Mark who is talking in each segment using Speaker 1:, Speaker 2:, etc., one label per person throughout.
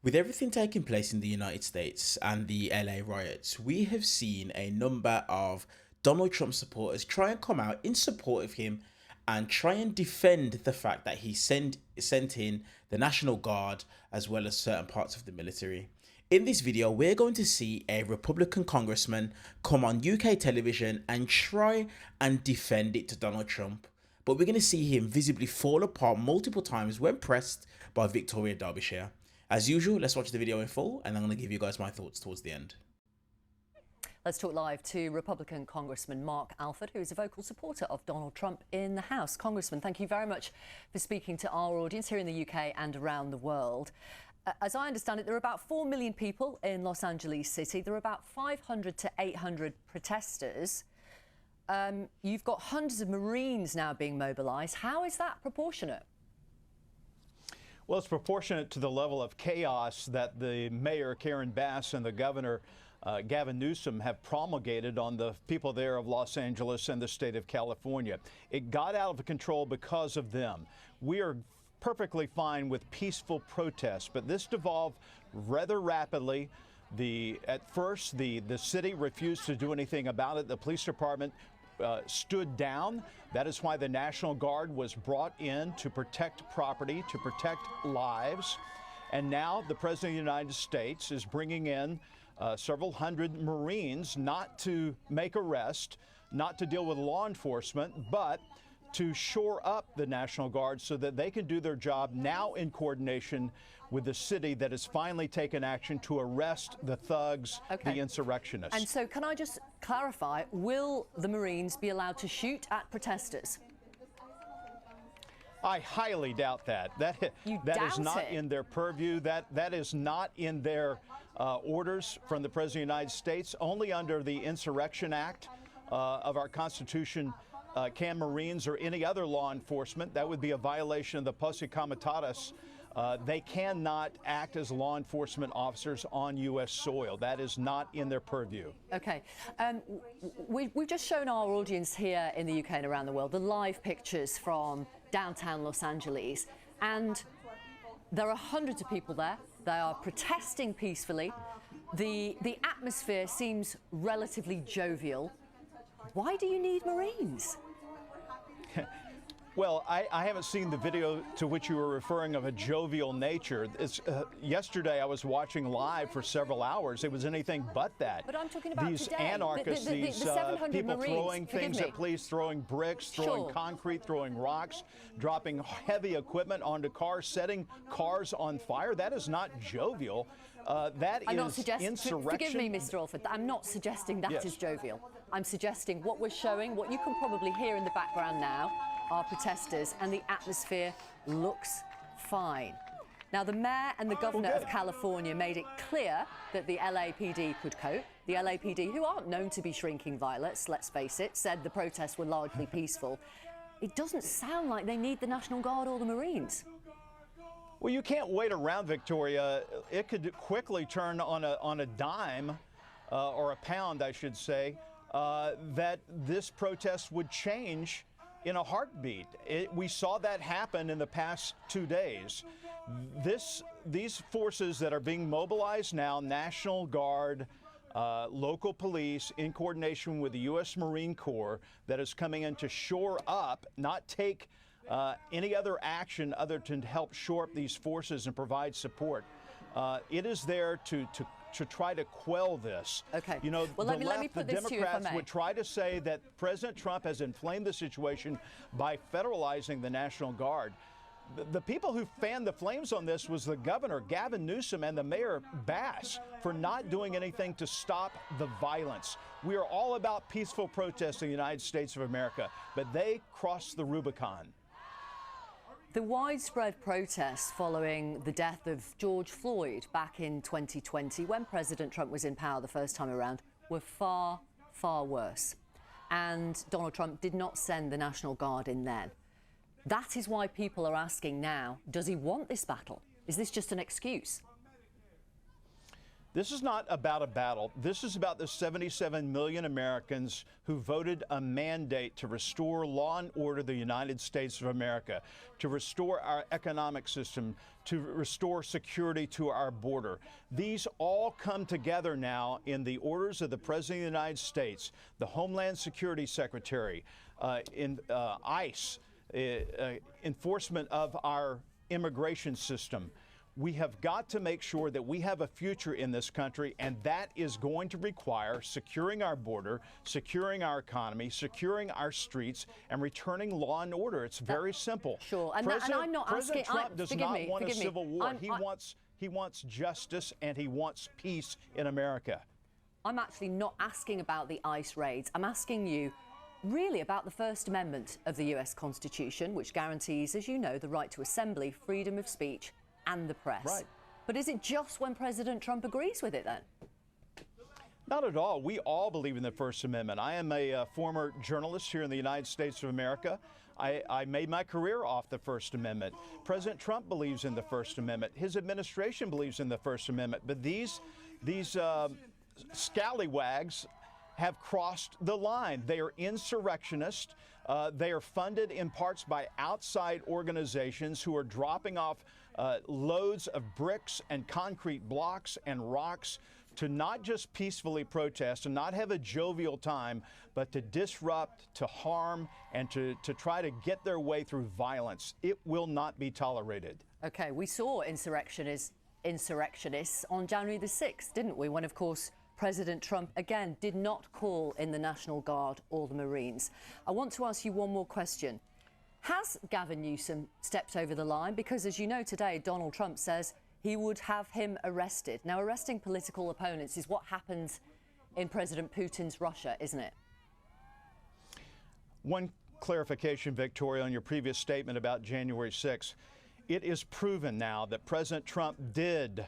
Speaker 1: With everything taking place in the United States and the LA riots, we have seen a number of Donald Trump supporters try and come out in support of him and try and defend the fact that he sent in the National Guard as well as certain parts of the military. In this video, we're going to see a Republican congressman come on UK television and try and defend it to Donald Trump. But we're going to see him visibly fall apart multiple times when pressed by Victoria Derbyshire. As usual, let's watch the video in full, and I'm going to give you guys my thoughts towards the end.
Speaker 2: Let's talk live to Republican Congressman Mark Alford, who is a vocal supporter of Donald Trump in the House. Congressman, thank you very much for speaking to our audience here in the UK and around the world. As I understand it, there are about 4 million people in Los Angeles City. There are about 500 to 800 protesters. You've got hundreds of Marines now being mobilised. How is that proportionate?
Speaker 3: Well, it's proportionate to the level of chaos that the mayor, Karen Bass, and the governor, Gavin Newsom, have promulgated on the people there of Los Angeles and the state of California. It got out of control because of them. We are perfectly fine with peaceful protests, but this devolved rather rapidly. At first, the city refused to do anything about it. The police department stood down. That is why the National Guard was brought in to protect property, to protect lives. And now the President of the United States is bringing in several hundred Marines, not to make arrests, not to deal with law enforcement, but to shore up the National Guard so that they can do their job now in coordination with the city that has finally taken action to arrest the thugs, the insurrectionists.
Speaker 2: And so can I just clarify, will the Marines be allowed to shoot at protesters?
Speaker 3: I highly doubt that. That is not in their purview. That is not in their orders from the President of the United States. Only under the Insurrection Act of our Constitution can Marines or any other law enforcement, that would be a violation of the Posse Comitatus, they cannot act as law enforcement officers on U.S. soil. That is not in their purview.
Speaker 2: Okay. We've just shown our audience here in the UK and around the world the live pictures from downtown Los Angeles, and there are hundreds of people there. They are protesting peacefully. The atmosphere seems relatively jovial. Why do you need Marines?
Speaker 3: Well, I haven't seen the video to which you were referring of a jovial nature. Yesterday I was watching live for several hours. It was anything but that.
Speaker 2: But I'm talking about
Speaker 3: these
Speaker 2: today.
Speaker 3: Anarchists, these people
Speaker 2: Marines,
Speaker 3: throwing things at police, throwing bricks, throwing concrete, throwing rocks, dropping heavy equipment onto cars, setting cars on fire. That is not jovial. That is insurrection.
Speaker 2: Forgive me, Mr. Alford. I'm not suggesting that is jovial. I'm suggesting what we're showing, what you can probably hear in the background now, are protesters, and the atmosphere looks fine. Now, the mayor and the governor of California made it clear that the LAPD could cope. The LAPD, who aren't known to be shrinking violets, let's face it, said the protests were largely peaceful. It doesn't sound like they need the National Guard or the Marines.
Speaker 3: Well, you can't wait around, Victoria. It could quickly turn on a dime, or a pound, I should say, that this protest would change in a heartbeat. We saw that happen in the past 2 days. These forces that are being mobilized now, National Guard, local police, in coordination with the U.S. Marine Corps, that is coming in to shore up, not take any other action other than to help shore up these forces and provide support. It is there to try to quell this.
Speaker 2: Okay.
Speaker 3: You know,
Speaker 2: well, let me put
Speaker 3: the
Speaker 2: this to you, if I
Speaker 3: Democrats
Speaker 2: may.
Speaker 3: would try to say that President Trump has inflamed the situation by federalizing the National Guard. The people who fanned the flames on this was the governor, Gavin Newsom, and the mayor, Bass, for not doing anything to stop the violence. We are all about peaceful protests in the United States of America, but they crossed the Rubicon.
Speaker 2: The widespread protests following the death of George Floyd back in 2020, when President Trump was in power the first time around, were far, far worse. And Donald Trump did not send the National Guard in then. That is why people are asking now, does he want this battle? Is this just an excuse?
Speaker 3: This is not about a battle. This is about the 77 million Americans who voted a mandate to restore law and order in the United States of America, to restore our economic system, to restore security to our border. These all come together now in the orders of the President of the United States, the Homeland Security Secretary, ICE, enforcement of our immigration system. We have got to make sure that we have a future in this country, and that is going to require securing our border, securing our economy, securing our streets, and returning law and order. It's very simple.
Speaker 2: Sure, and I'm not
Speaker 3: President
Speaker 2: asking.
Speaker 3: Trump does not want a civil war. He wants justice, and he wants peace in America.
Speaker 2: I'm actually not asking about the ICE raids. I'm asking you really about the First Amendment of the US Constitution, which guarantees, as you know, the right to assembly, freedom of speech, and the press.
Speaker 3: Right.
Speaker 2: But is it just when President Trump agrees with it then?
Speaker 3: Not at all. We all believe in the First Amendment. I am a former journalist here in the United States of America. I made my career off the First Amendment. President Trump believes in the First Amendment. His administration believes in the First Amendment. But these scallywags have crossed the line. They are insurrectionists. They are funded in parts by outside organizations who are dropping off loads of bricks and concrete blocks and rocks to not just peacefully protest and not have a jovial time, but to disrupt, to harm, and to try to get their way through violence. It will not be tolerated.
Speaker 2: Okay, we saw insurrectionists on January the 6th, didn't we? When, of course, President Trump, again, did not call in the National Guard or the Marines. I want to ask you one more question. Has Gavin Newsom stepped over the line? Because, as you know, today, Donald Trump says he would have him arrested. Now, arresting political opponents is what happens in President Putin's Russia, isn't it?
Speaker 3: One clarification, Victoria, on your previous statement about January 6th. It is proven now that President Trump did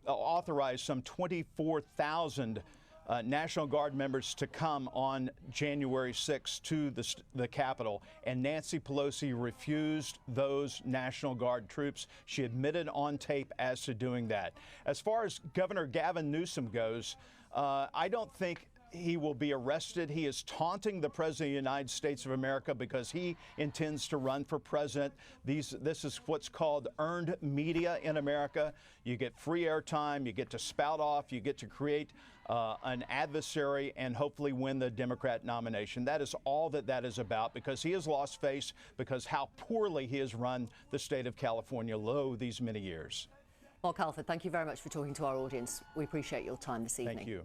Speaker 3: authorize some 24,000 National Guard members to come on January 6th to the Capitol, and Nancy Pelosi refused those National Guard troops. She admitted on tape as to doing that. As far as Governor Gavin Newsom goes, I don't think he will be arrested. He is taunting the President of the United States of America because he intends to run for president. This is what's called earned media in America. You get free airtime, you get to spout off, you get to create an adversary and hopefully win the Democrat nomination. That is all that is about, because he has lost face because how poorly he has run the state of California low these many years.
Speaker 2: Mark Halford, thank you very much for talking to our audience. We appreciate your time this evening.
Speaker 3: Thank you.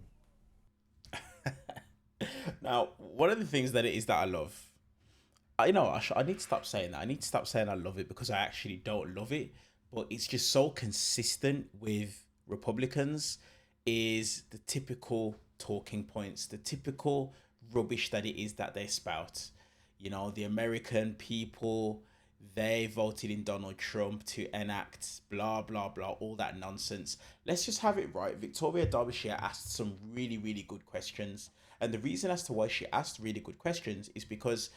Speaker 1: Now, one of the things that it is that I love, I need to stop saying that. I need to stop saying I love it, because I actually don't love it. But it's just so consistent with Republicans, is the typical talking points, the typical rubbish that it is that they spout. You know, the American people, they voted in Donald Trump to enact blah, blah, blah, all that nonsense. Let's just have it right. Victoria Derbyshire asked some really, really good questions. And the reason as to why she asked really good questions is because,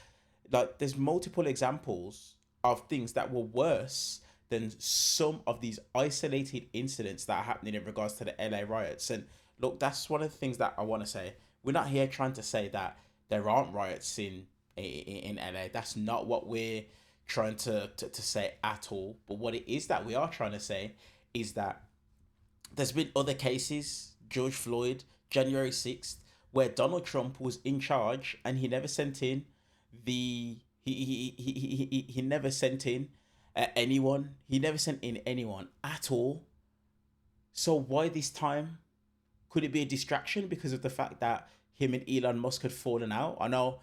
Speaker 1: like, there's multiple examples of things that were worse than some of these isolated incidents that are happening in regards to the LA riots. And look, that's one of the things that I want to say. We're not here trying to say that there aren't riots in LA. That's not what we're trying to say at all. But what it is that we are trying to say is that there's been other cases, George Floyd, January 6th, where Donald Trump was in charge and he never sent in he never sent in anyone. He never sent in anyone at all. So why this time? Could it be a distraction because of the fact that him and Elon Musk had fallen out? I know,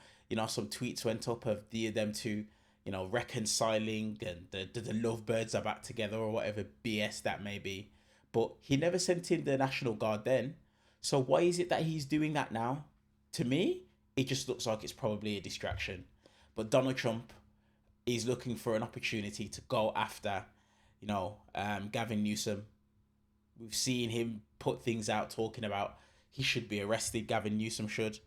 Speaker 1: some tweets went up of them two, reconciling, and the lovebirds are back together or whatever BS that may be. But he never sent in the National Guard then. So why is it that he's doing that now? To me, it just looks like it's probably a distraction. But Donald Trump is looking for an opportunity to go after, Gavin Newsom. We've seen him put things out talking about he should be arrested, Gavin Newsom should.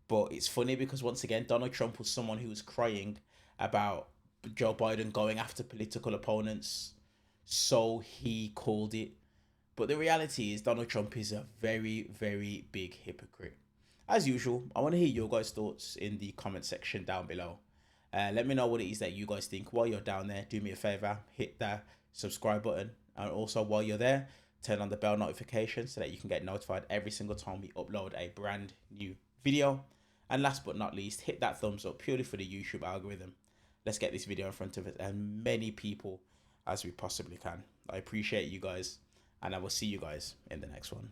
Speaker 1: But it's funny because, once again, Donald Trump was someone who was crying about Joe Biden going after political opponents. So he called it. But the reality is Donald Trump is a very, very big hypocrite. As usual, I want to hear your guys' thoughts in the comment section down below. Let me know what it is that you guys think. While you're down there, do me a favor, hit that subscribe button. And also while you're there, turn on the bell notification so that you can get notified every single time we upload a brand new video. And last but not least, hit that thumbs up purely for the YouTube algorithm. Let's get this video in front of as many people as we possibly can. I appreciate you guys, and I will see you guys in the next one.